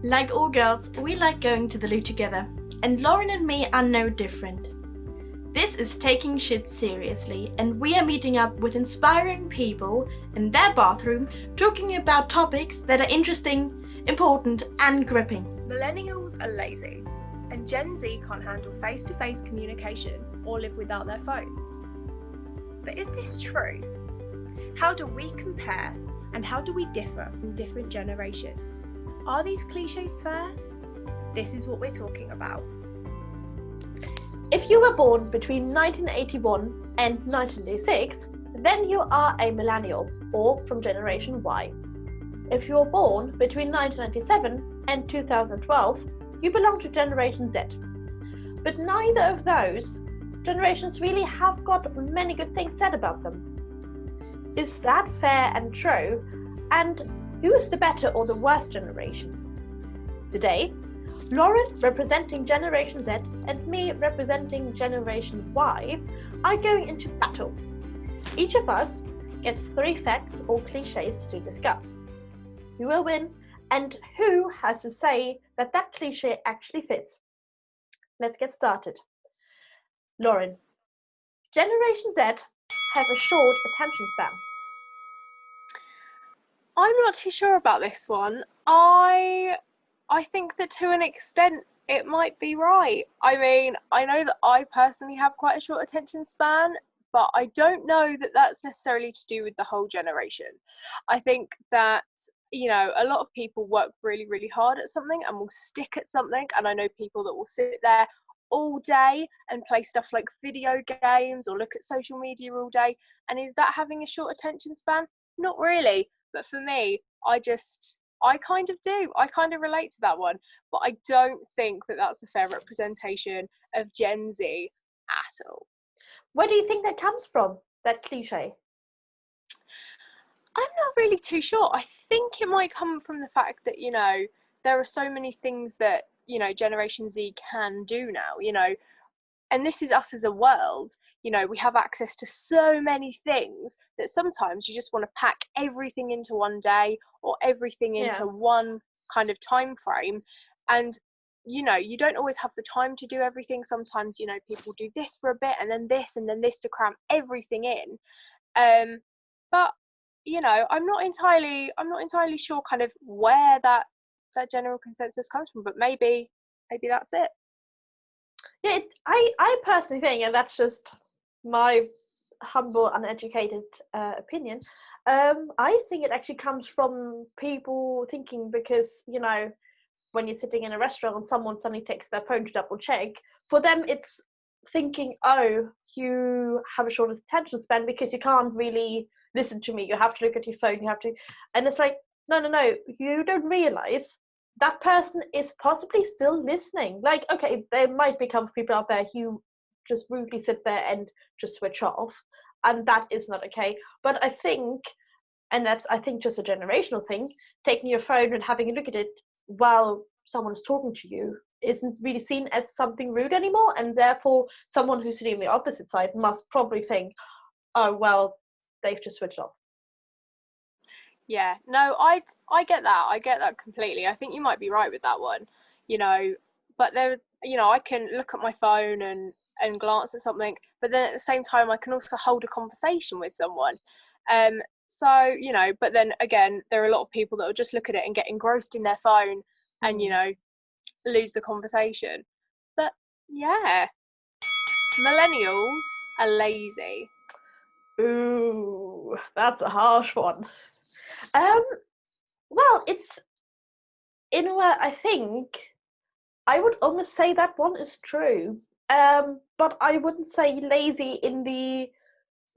Like all girls, we like going to the loo together, and Lauren and me are no different. This is taking shit seriously, and we are meeting up with inspiring people in their bathroom talking about topics that are interesting, important, and gripping. Millennials are lazy, and Gen Z can't handle face-to-face communication or live without their phones. But is this true? How do we compare, and how do we differ from different generations? Are these cliches fair? This is what we're talking about. If you were born between 1981 and 1986, then you are a millennial or from Generation Y. If you were born between 1997 and 2012, you belong to Generation Z. But neither of those generations really have got many good things said about them. Is that fair and true? And who is the better or the worse generation? Today, Lauren, representing Generation Z, and me, representing Generation Y, are going into battle. Each of us gets 3 facts or cliches to discuss. Who will win, and who has to say that that cliche actually fits? Let's get started. Lauren, Generation Z have a short attention span. I'm not too sure about this one. I think that to an extent it might be right. I mean, I know that I personally have quite a short attention span, but I don't know that that's necessarily to do with the whole generation. I think that, you know, a lot of people work really, really hard at something and will stick at something. And I know people that will sit there all day and play stuff like video games or look at social media all day. And is that having a short attention span? Not really. But for me, I kind of do. I kind of relate to that one. But I don't think that that's a fair representation of Gen Z at all. Where do you think that comes from, that cliche? I'm not really too sure. I think it might come from the fact that, you know, there are so many things that, you know, Generation Z can do now, you know, and this is us as a world. You know, we have access to so many things that sometimes you just want to pack everything into one day or everything into one kind of time frame. And, you know, you don't always have the time to do everything. Sometimes, you know, people do this for a bit and then this to cram everything in. But, you know, I'm not entirely sure kind of where that general consensus comes from, but maybe that's it. Yeah, I personally think, and that's just my humble, uneducated opinion, I think it actually comes from people thinking because, you know, when you're sitting in a restaurant and someone suddenly takes their phone to double check, for them it's thinking, oh, you have a short attention span because you can't really listen to me, you have to look at your phone, you have to, and it's like, no, you don't realize that person is possibly still listening. Like, okay, there might become people out there who just rudely sit there and just switch off, and that is not okay. But I think, and that's, I think, just a generational thing, taking your phone and having a look at it while someone is talking to you isn't really seen as something rude anymore, and therefore someone who's sitting on the opposite side must probably think, oh, well, they've just switched off. Yeah, no, I get that. I get that completely. I think you might be right with that one, you know, but there, you know, I can look at my phone and glance at something, but then at the same time, I can also hold a conversation with someone. So, you know, but then again, there are a lot of people that will just look at it and get engrossed in their phone and, you know, lose the conversation. But yeah, millennials are lazy. Ooh, that's a harsh one. Well, it's in a way, I think I would almost say that one is true. But I wouldn't say lazy in the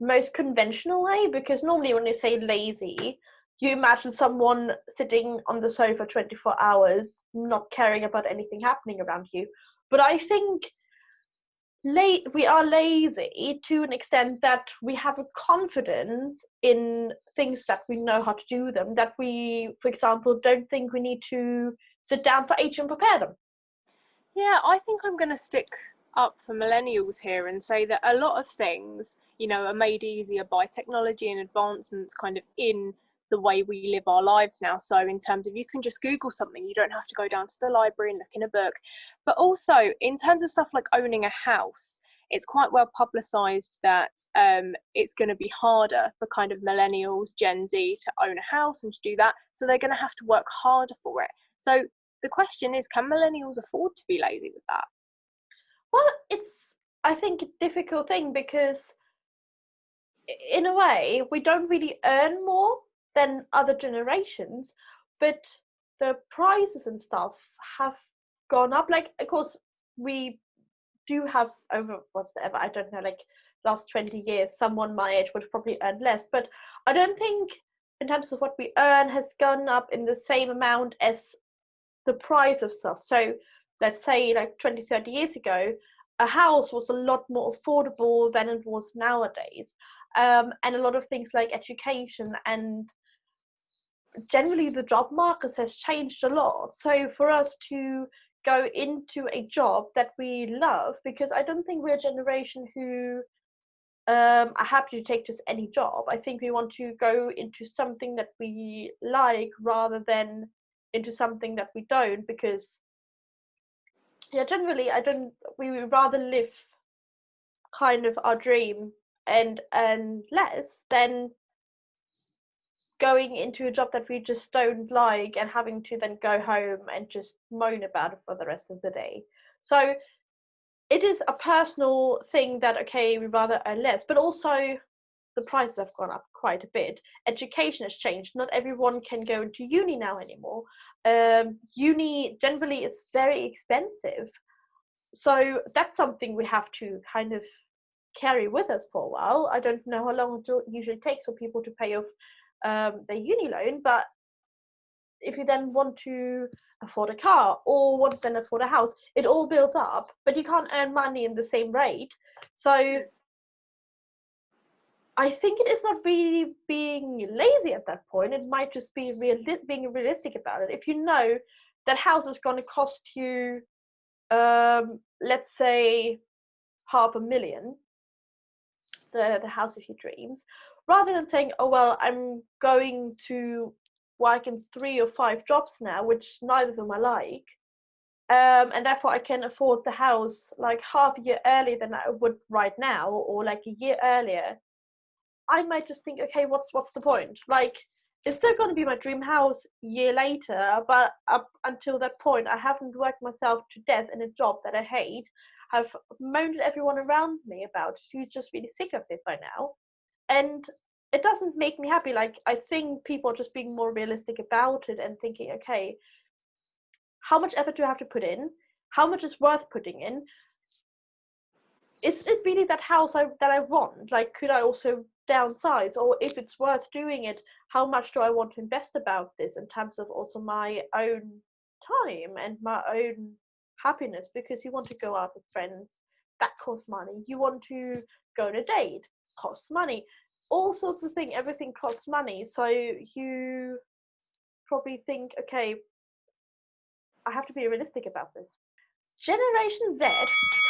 most conventional way, because normally when you say lazy, you imagine someone sitting on the sofa 24 hours, not caring about anything happening around you. But I think we are lazy to an extent that we have a confidence in things that we know how to do them, that we, for example, don't think we need to sit down for ages and prepare them. Yeah, I think I'm going to stick up for millennials here and say that a lot of things, you know, are made easier by technology and advancements kind of in the way we live our lives now. So in terms of, you can just Google something, you don't have to go down to the library and look in a book. But also in terms of stuff like owning a house, it's quite well publicised that it's going to be harder for kind of millennials, Gen Z, to own a house and to do that. So they're going to have to work harder for it. So the question is, can millennials afford to be lazy with that? Well, it's, I think, a difficult thing because in a way we don't really earn more than other generations, but the prices and stuff have gone up. Like, of course, we do have over whatever, I don't know, like last 20 years, someone my age would probably earn less, but I don't think in terms of what we earn has gone up in the same amount as the price of stuff. So let's say like 20-30 years ago, a house was a lot more affordable than it was nowadays, and a lot of things like education and generally the job market has changed a lot. So for us to go into a job that we love, because I don't think we're a generation who are happy to take just any job. I think we want to go into something that we like rather than into something that we don't, because generally we would rather live kind of our dream and less than going into a job that we just don't like and having to then go home and just moan about it for the rest of the day. So it is a personal thing that, okay, we rather earn less, but also the prices have gone up quite a bit. Education has changed. Not everyone can go into uni now anymore. Uni generally is very expensive. So that's something we have to kind of carry with us for a while. I don't know how long it usually takes for people to pay off their uni loan, but if you then want to afford a car or want to then afford a house, it all builds up, but you can't earn money in the same rate. So I think it is not really being lazy at that point. It might just be being realistic about it. If you know that house is going to cost you, let's say, 500,000, the house of your dreams, rather than saying, oh well, I'm going to work in 3 or 5 jobs now, which neither of them I like, and therefore I can afford the house like half a year earlier than I would right now, or like a year earlier, I might just think, okay, what's the point? Like, it's still going to be my dream house a year later, but up until that point I haven't worked myself to death in a job that I hate. I've moaned at everyone around me about it who's just really sick of it by now, and it doesn't make me happy. Like, I think people are just being more realistic about it and thinking, okay, how much effort do I have to put in? How much is worth putting in? Is it really that house that I want? Like, could I also downsize? Or if it's worth doing it, how much do I want to invest about this in terms of also my own time and my own happiness? Because you want to go out with friends, that costs money. You want to go on a date, costs money. All sorts of things, everything costs money. So you probably think, okay, I have to be realistic about this. Generation Z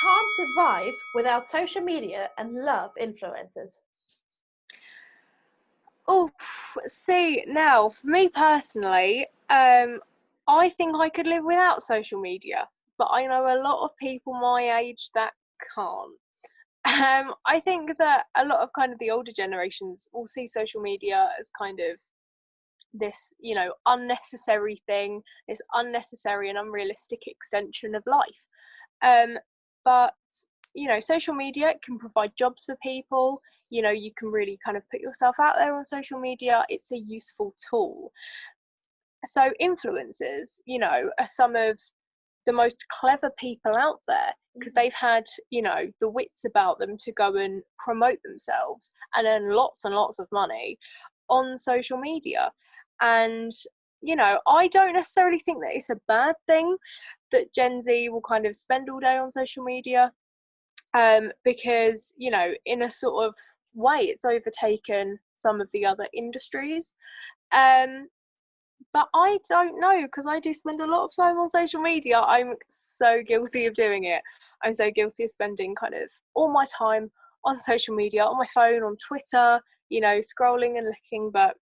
can't survive without social media and love influencers. Oh, see, now, for me personally, I think I could live without social media, but I know a lot of people my age that can't. I think that a lot of kind of the older generations will see social media as kind of this, you know, unnecessary thing, this unnecessary and unrealistic extension of life. But, you know, social media can provide jobs for people. You know, you can really kind of put yourself out there on social media. It's a useful tool. So influencers, you know, are some of the most clever people out there, because they've had, you know, the wits about them to go and promote themselves and earn lots and lots of money on social media. And, you know, I don't necessarily think that it's a bad thing that Gen Z will kind of spend all day on social media, because, you know, in a sort of way it's overtaken some of the other industries. But I don't know, because I do spend a lot of time on social media. I'm so guilty of doing it. I'm so guilty of spending kind of all my time on social media, on my phone, on Twitter, you know, scrolling and looking. But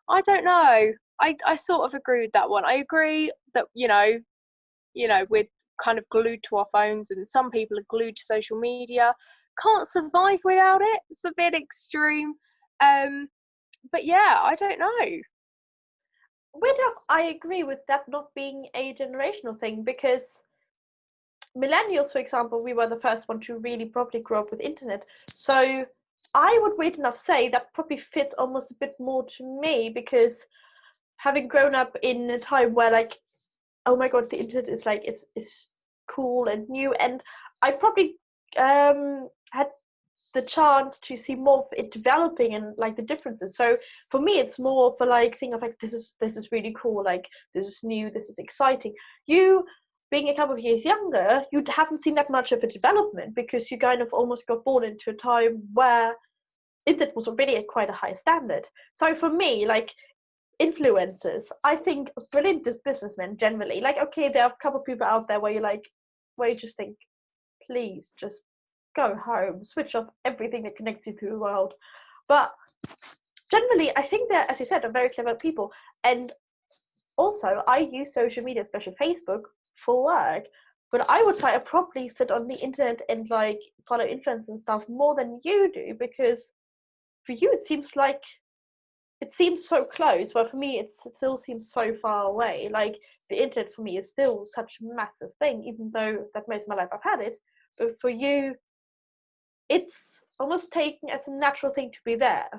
I don't know. I sort of agree with that one. I agree that, we're kind of glued to our phones, and some people are glued to social media. Can't survive without it. It's a bit extreme. But yeah, I don't know. I agree with that not being a generational thing, because millennials, for example, we were the first one to really properly grow up with internet. So I would weird enough say that probably fits almost a bit more to me, because having grown up in a time where, like, oh my god, the internet is like it's cool and new, and I probably had the chance to see more of it developing and like the differences. So for me, it's more of a like thing of like this is really cool, like this is new, this is exciting. You being a couple of years younger, you haven't seen that much of a development, because you kind of almost got born into a time where internet was already at quite a high standard. So for me, like, influencers, I think brilliant businessmen generally. Like, okay, there are a couple of people out there where you just think, please just go home, switch off everything that connects you to the world. But generally, I think they're, as you said, are very clever people. And also, I use social media, especially Facebook, for work. But I would say I probably sit on the internet and like follow influencers and stuff more than you do, because for you it seems so close, but for me it still seems so far away. Like, the internet for me is still such a massive thing, even though that most of my life I've had it. But for you, it's almost taken as a natural thing to be there.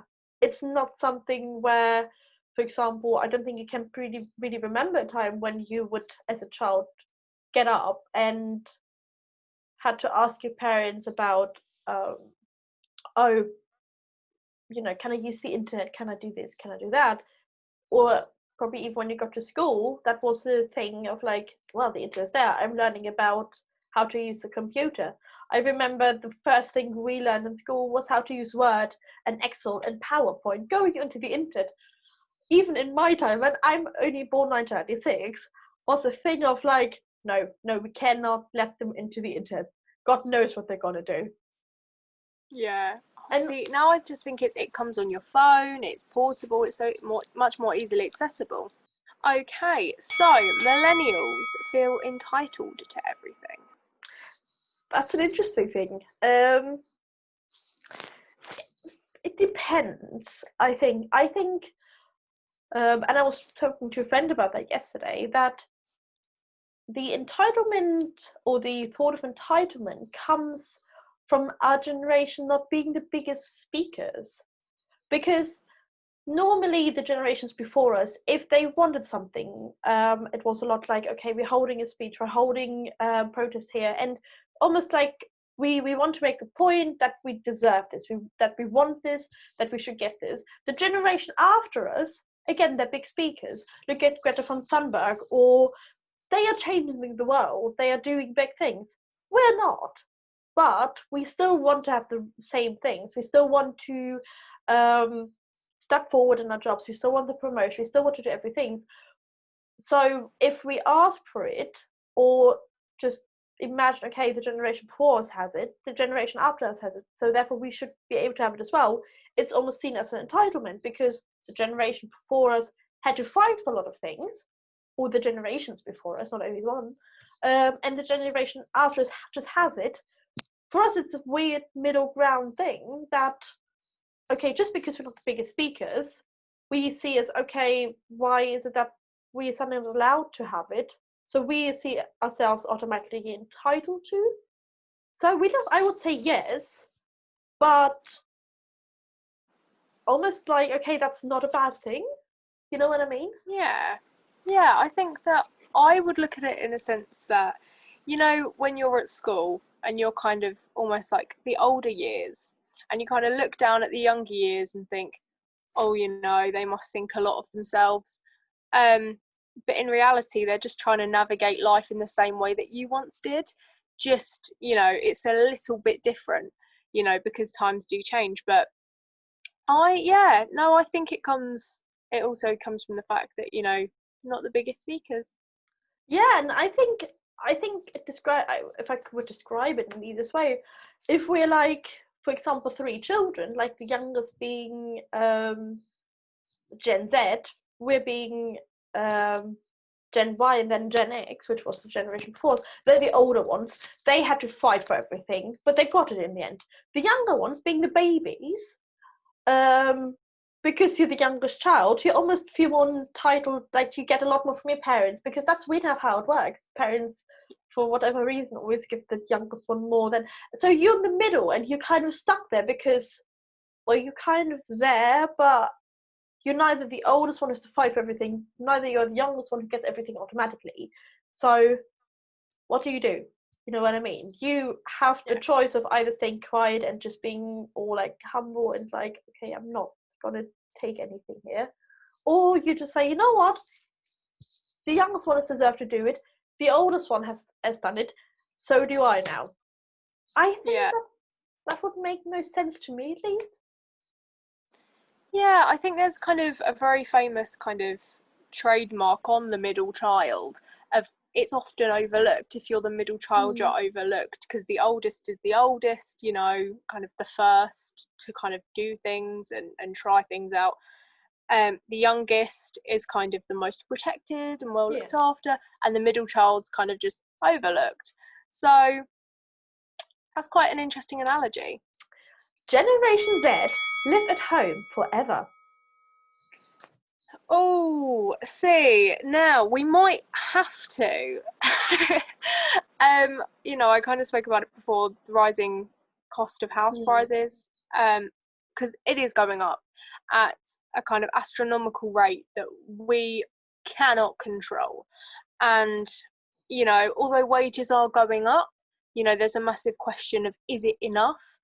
It's not something where, for example, I don't think you can really remember a time when you would, as a child, get up and had to ask your parents about, oh, can I use the internet? Can I do this? Can I do that? Or probably even when you got to school, that was the thing of like, well, the internet's there. I'm learning about how to use the computer. I remember the first thing we learned in school was how to use Word and Excel and PowerPoint. Going into the internet, even in my time, when I'm only born 1996, was a thing of like, no, we cannot let them into the internet. God knows what they're gonna do. Yeah. And see, now I just think it comes on your phone, it's portable, it's much more easily accessible. Okay, so millennials feel entitled to everything. that's an interesting thing. It depends, I think. And I was talking to a friend about that yesterday, that the entitlement, or the thought of entitlement, comes from our generation not being the biggest speakers. Because normally the generations before us, if they wanted something, it was a lot like, okay, we're holding a speech, we're holding protest here, and almost like we want to make a point that we deserve this, that we want this, that we should get this. The generation after us, again, they're big speakers. Look at Greta von Thunberg, or they are changing the world, they are doing big things. We're not, but we still want to have the same things. We still want to step forward in our jobs. We still want the promotion. We still want to do everything. So if we ask for it, or just imagine, okay, the generation before us has it, the generation after us has it, so therefore we should be able to have it as well, it's almost seen as an entitlement, because the generation before us had to fight for a lot of things, or the generations before us, not only one, and the generation after us just has it. For us, it's a weird middle ground thing that, okay, just because we're not the biggest speakers, we see as, okay, why is it that we are suddenly allowed to have it? So we see ourselves automatically entitled to. So I would say yes, but almost like, okay, that's not a bad thing. You know what I mean? Yeah. Yeah, I think that I would look at it in a sense that, when you're at school and you're kind of almost like the older years, and you kind of look down at the younger years and think, oh, they must think a lot of themselves. But in reality, they're just trying to navigate life in the same way that you once did. Just, it's a little bit different, because times do change. But I think it also comes from the fact that, not the biggest speakers. Yeah, and I think if I would describe it in this way, if we're like, for example, 3 children, like the youngest being Gen Z, we're being Gen Y and then Gen X, which was the generation before, they're the older ones. They had to fight for everything, but they got it in the end. The younger ones, being the babies, because you're the youngest child, you almost feel more entitled, like you get a lot more from your parents, because that's weird how it works. Parents, for whatever reason, always give the youngest one more than. So you're in the middle, and you're kind of stuck there because, well, you're kind of there, but you're neither the oldest one who's to fight for everything, neither you're the youngest one who gets everything automatically. So what do? You know what I mean? You have the choice of either staying quiet and just being all like humble and like, okay, I'm not gonna take anything here. Or you just say, you know what? The youngest one has deserved to do it. The oldest one has done it. So do I now. I think that would make no sense to me, at least. Yeah, I think there's kind of a very famous kind of trademark on the middle child of it's often overlooked. If you're the middle child, you're overlooked because the oldest is the oldest, you know, kind of the first to kind of do things and try things out. The youngest is kind of the most protected and well looked after, and the middle child's kind of just overlooked. So that's quite an interesting analogy. Generation Z live at home forever. Oh, see, now we might have to. You know, I kind of spoke about it before, the rising cost of house prices, because it is going up at a kind of astronomical rate that we cannot control. And, you know, although wages are going up, you know, there's a massive question of, is it enough?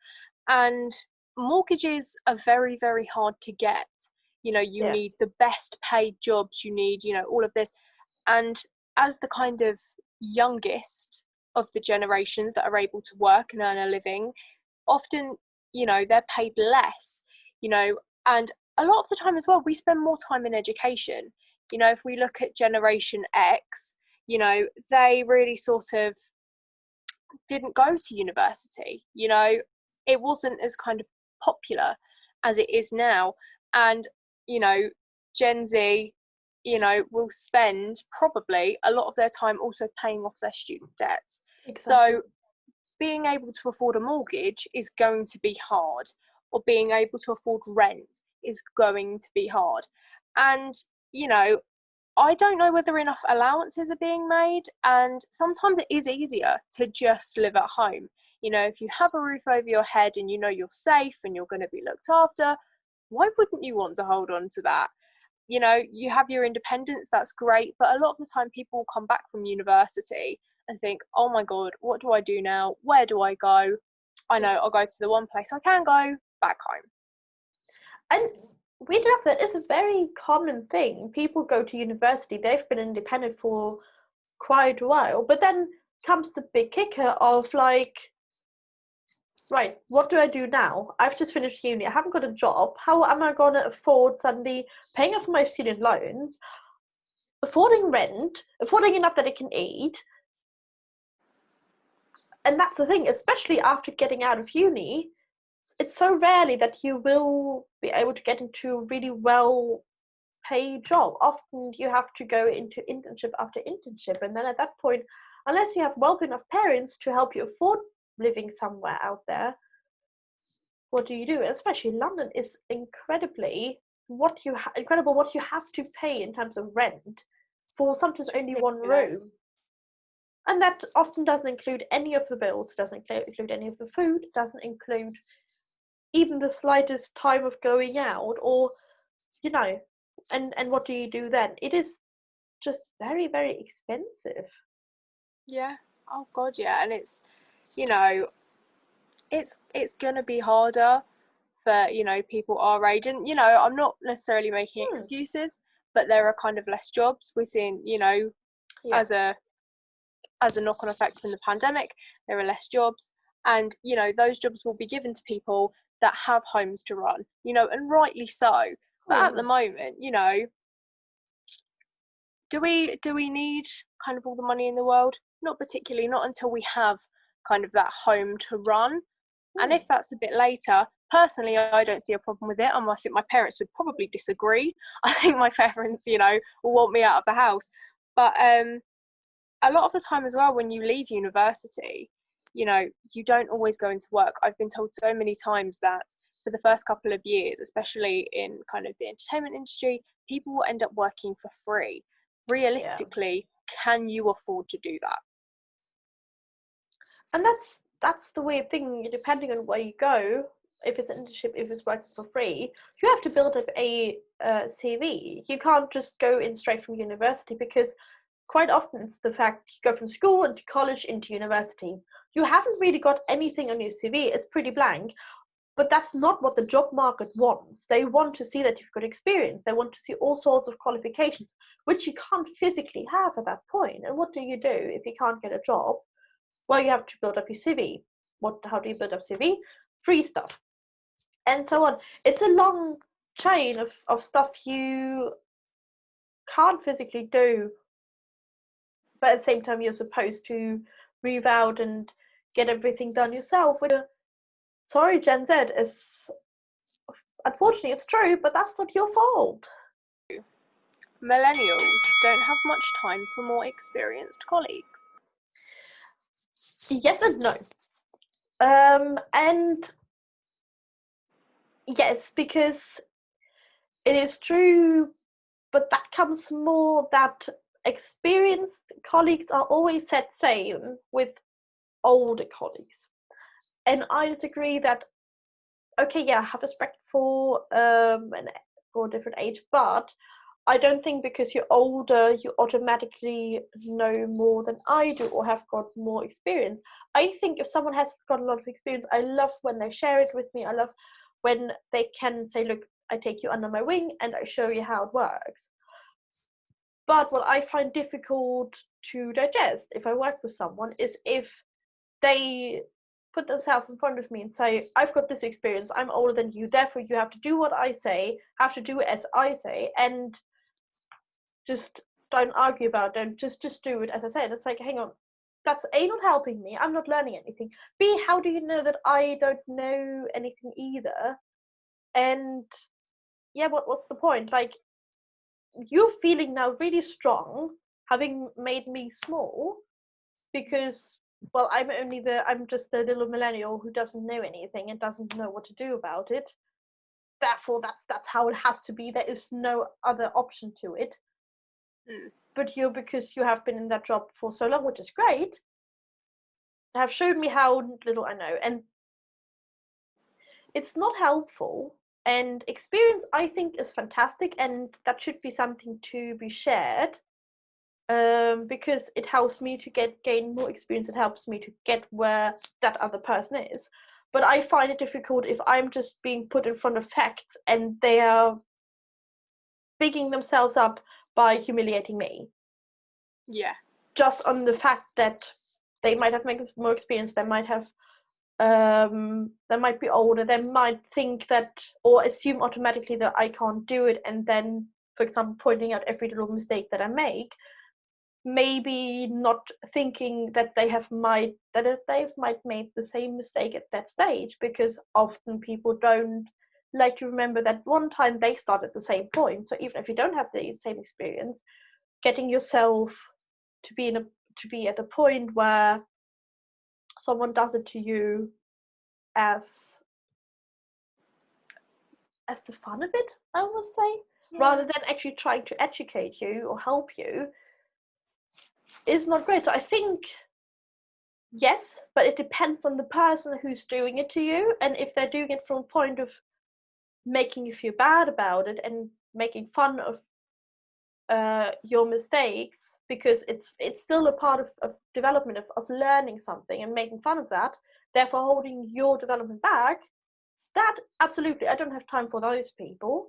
And mortgages are very, very hard to get. You know, you need the best paid jobs, you need, you know, all of this. And as the kind of youngest of the generations that are able to work and earn a living, often, you know, they're paid less, you know, and a lot of the time as well, we spend more time in education. You know, if we look at Generation X, you know, they really sort of didn't go to university, you know, it wasn't as kind of popular as it is now. And, you know, Gen Z, you know, will spend probably a lot of their time also paying off their student debts. Exactly. So being able to afford a mortgage is going to be hard, or being able to afford rent is going to be hard. And, you know, I don't know whether enough allowances are being made, and sometimes it is easier to just live at home. You know, if you have a roof over your head and you know you're safe and you're going to be looked after, why wouldn't you want to hold on to that? You know, you have your independence, that's great, but a lot of the time people come back from university and think, oh my God, what do I do now? Where do I go? I know I'll go to the one place I can go, back home. And weirdly enough, that is a very common thing. People go to university, they've been independent for quite a while, but then comes the big kicker of like, right, what do I do now? I've just finished uni, I haven't got a job. How am I going to afford suddenly paying off my student loans, affording rent, affording enough that I can eat? And that's the thing, especially after getting out of uni, it's so rarely that you will be able to get into a really well paid job. Often you have to go into internship after internship, and then at that point, unless you have wealthy enough parents to help you afford living somewhere out there, what do you do? Especially London is incredible what you have to pay in terms of rent for sometimes only one room. And that often doesn't include any of the bills, doesn't include any of the food, doesn't include even the slightest time of going out, or, you know, and what do you do then? It is just very, very expensive. Yeah. Oh God, yeah. And it's, you know, it's gonna be harder for, you know, people our age. And, you know, I'm not necessarily making excuses, but there are kind of less jobs. We're seeing, you know, as a knock-on effect from the pandemic, there are less jobs, and, you know, those jobs will be given to people that have homes to run, you know, and rightly so. But at the moment, you know, do we need kind of all the money in the world? Not particularly, not until we have kind of that home to run. And if that's a bit later, Personally, I don't see a problem with it. I think my parents would probably disagree. I think my parents, will want me out of the house. But a lot of the time as well, when you leave university, you don't always go into work. I've been told so many times that for the first couple of years, especially in kind of the entertainment industry, people will end up working for free. Realistically, can you afford to do that? And that's the weird thing, depending on where you go, if it's an internship, if it's working for free, you have to build up a CV. You can't just go in straight from university, because quite often it's the fact you go from school into college into university. You haven't really got anything on your CV. It's pretty blank. But that's not what the job market wants. They want to see that you've got experience. They want to see all sorts of qualifications, which you can't physically have at that point. And what do you do if you can't get a job? Well, you have to build up your CV. How do you build up CV? Free stuff. And so on. It's a long chain of stuff you can't physically do, but at the same time you're supposed to move out and get everything done yourself. Sorry, Gen Z, is unfortunately it's true, but that's not your fault. Millennials don't have much time for more experienced colleagues. Yes and no. And yes, because it is true, but that comes more that experienced colleagues are always set same with older colleagues. And I disagree that, okay, yeah, have respect for a different age, but I don't think because you're older, you automatically know more than I do or have got more experience. I think if someone has got a lot of experience, I love when they share it with me. I love when they can say, look, I take you under my wing and I show you how it works. But what I find difficult to digest if I work with someone is if they put themselves in front of me and say, I've got this experience, I'm older than you, therefore you have to do what I say, have to do it as I say, and just don't argue about it, just do it as I said. It's like, hang on, that's A, not helping me, I'm not learning anything. B, how do you know that I don't know anything either? And yeah, what's the point? Like, you're feeling now really strong, having made me small, because, well, I'm just the little millennial who doesn't know anything and doesn't know what to do about it. Therefore, that's how it has to be. There is no other option to it. But because you have been in that job for so long, which is great, have showed me how little I know, and it's not helpful. And experience, I think, is fantastic, and that should be something to be shared, because it helps me to gain more experience. It helps me to get where that other person is. But I find it difficult if I'm just being put in front of facts and they are bigging themselves up by humiliating me. Yeah. Just on the fact that they might have more experience, they might have, they might be older, they might think that, or assume automatically that I can't do it, and then, for example, pointing out every little mistake that I make, maybe not thinking that they've might made the same mistake at that stage, because often people don't like to remember that one time they started at the same point. So even if you don't have the same experience, getting yourself to be at a point where someone does it to you as the fun of it, I would say, rather than actually trying to educate you or help you, is not great. So I think, yes, but it depends on the person who's doing it to you, and if they're doing it from a point of making you feel bad about it and making fun of your mistakes, because it's still a part of development, of learning something, and making fun of that, therefore holding your development back, that absolutely, I don't have time for those people.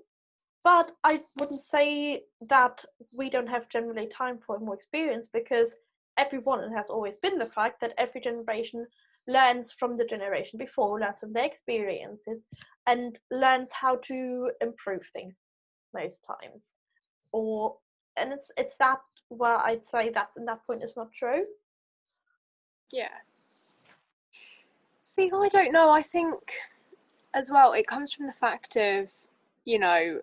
But I wouldn't say that we don't have generally time for more experience, because everyone has always been the fact that every generation learns from the generation before, learns from their experiences, and learns how to improve things most times. And it's that where I'd say that in that point is not true. Yeah. See, I don't know. I think as well, it comes from the fact of, you know,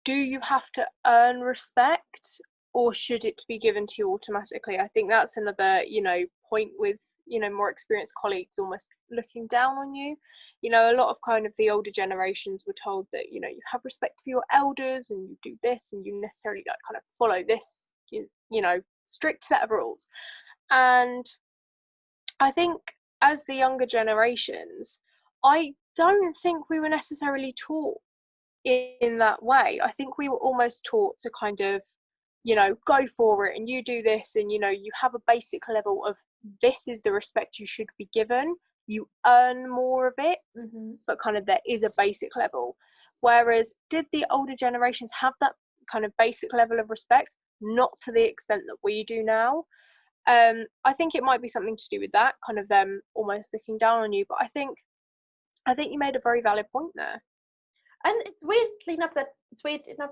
do you have to earn respect, or should it be given to you automatically? I think that's another, you know, point with, you know, more experienced colleagues almost looking down on you. You know, a lot of kind of the older generations were told that, you know, you have respect for your elders and you do this and you necessarily like kind of follow this, you know, strict set of rules. And I think as the younger generations, I don't think we were necessarily taught in that way. I think we were almost taught to kind of, you know, go for it and you do this, and, you know, you have a basic level of this is the respect you should be given. You earn more of it, but kind of there is a basic level. Whereas did the older generations have that kind of basic level of respect? Not to the extent that we do now. I think it might be something to do with that, kind of them almost looking down on you. But I think you made a very valid point there. And it's weird enough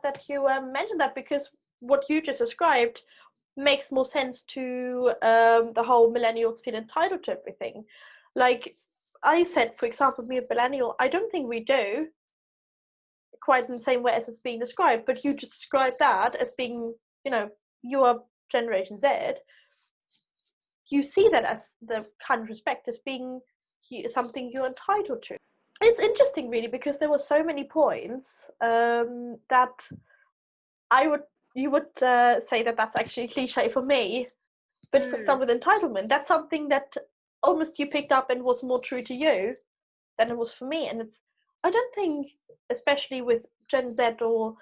that you mentioned that, because what you just described makes more sense to the whole millennials feel entitled to everything. Like I said, for example, me a millennial, I don't think we do quite in the same way as it's being described, but you just described that as being, you know, you are Generation Z. You see that as the kind of respect as being something you're entitled to. It's interesting, really, because there were so many points that you would say that that's actually cliche for me. But for example, with entitlement, that's something that almost you picked up and was more true to you than it was for me. And I don't think, especially with Gen Z or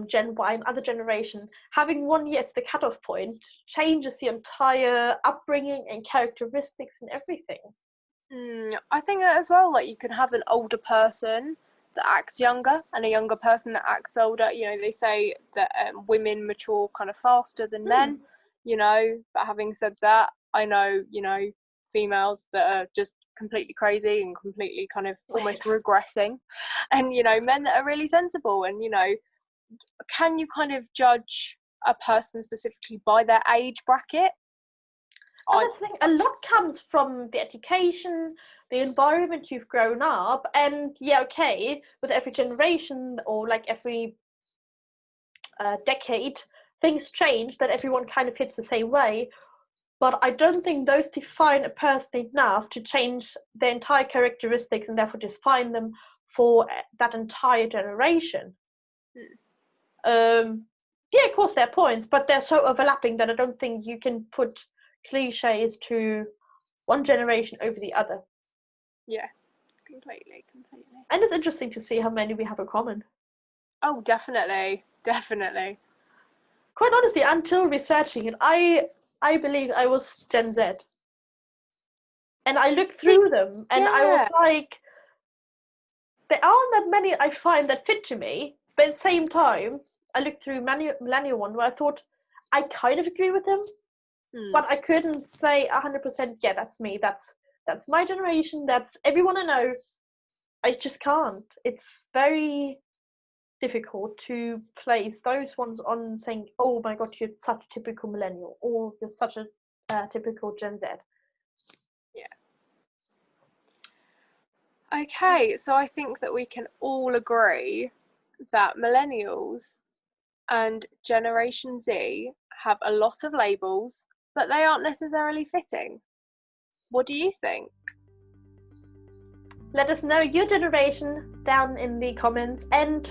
Gen Y and other generations, having 1 year as the cutoff point changes the entire upbringing and characteristics and everything. I think that as well, like you can have an older person that acts younger and a younger person that acts older. You know, they say that women mature kind of faster than men, you know, but having said that, I know, you know, females that are just completely crazy and completely kind of almost regressing, and, you know, men that are really sensible. And, you know, can you kind of judge a person specifically by their age bracket? I think a lot comes from the education, the environment you've grown up, and yeah, okay, with every generation or like every decade, things change, that everyone kind of hits the same way. But I don't think those define a person enough to change their entire characteristics and therefore define them for that entire generation. Yeah, of course there are points, but they're so overlapping that I don't think you can put cliches to one generation over the other. Yeah, completely. And it's interesting to see how many we have in common. Oh, definitely. Quite honestly, until researching it, I believe I was Gen Z. And I looked through them and I was like, there aren't that many I find that fit to me, but at the same time, I looked through millennial one where I thought I kind of agree with them. But I couldn't say 100%, yeah, that's me, that's my generation, that's everyone I know. I just can't. It's very difficult to place those ones on saying, oh my god, you're such a typical millennial, or you're such a typical Gen Z. Yeah. Okay, so I think that we can all agree that millennials and Generation Z have a lot of labels, but they aren't necessarily fitting. What do you think? Let us know your generation down in the comments, and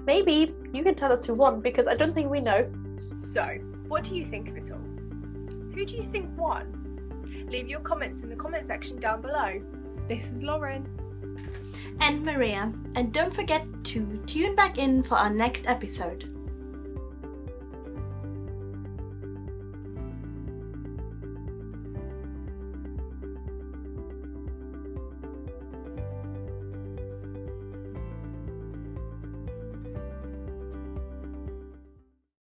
maybe you can tell us who won, because I don't think we know. So, what do you think of it all? Who do you think won? Leave your comments in the comment section down below. This was Lauren. And Maria. And don't forget to tune back in for our next episode.